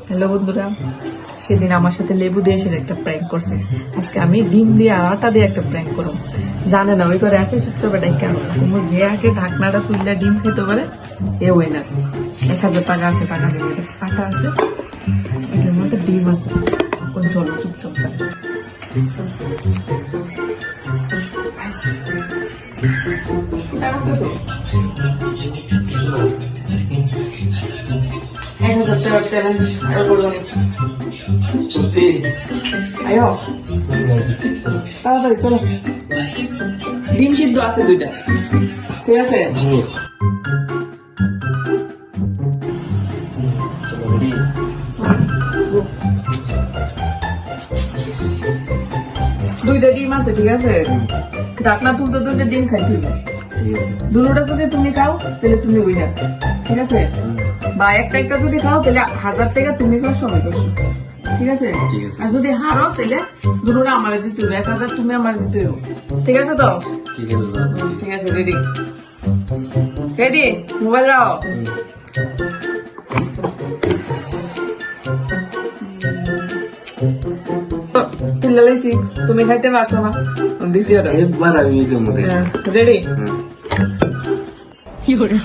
Hello বন্ধুরা, সেদিন আমার সাথে লেবু দিয়ে এসে একটা প্র্যাঙ্ক করছে। আজকে আমি ডিম দিয়ে আর আটা দিয়ে একটা প্র্যাঙ্ক করব। জানে না ওই করে আছে সূত্র বেটাই কেন তুমি যে আগে ঢাকনাটা তুললে ডিম খেতে পারে এ ওই না। 1000 টাকা আছে, টাকা দেবে, আটা আছে, এটার মধ্যে ডিম আছে। ওই চলো চুপচাপ স্যার। চ্যালেঞ্জ আর করবো সত্যি আয়ো তাড়াতাড়ি চলো। ডিম সিদ্ধ আছে 2টা, ঠিক আছে? দুইটা ডিম আছে, ঠিক আছে? ঢাকনা তুলতে তুলতে ডিম খাই তুই, ঠিক আছে দুটোটা যদি তুমি খাও তাহলে তুমি উইনার, ঠিক আছে? বা একটা একটা যদি খাও তাহলে 1000 টাকা তুমি পাচ্ছ, আমি পাচ্ছ, ঠিক আছে? ঠিক আছে। আর যদি হারো তাহলে দুটোটা আমার দিতে হবে, 1000 তুমি আমার দিতে হবে, ঠিক আছে তো? ঠিক আছে দাদা। ঠিক আছে, রেডি রেডি, মোবাইল রাও। লাইছি তুমি খাইতে পারছো না, দ্বিতীয়টা একবার আমি এদের মধ্যে রেডি। হুম। কি করে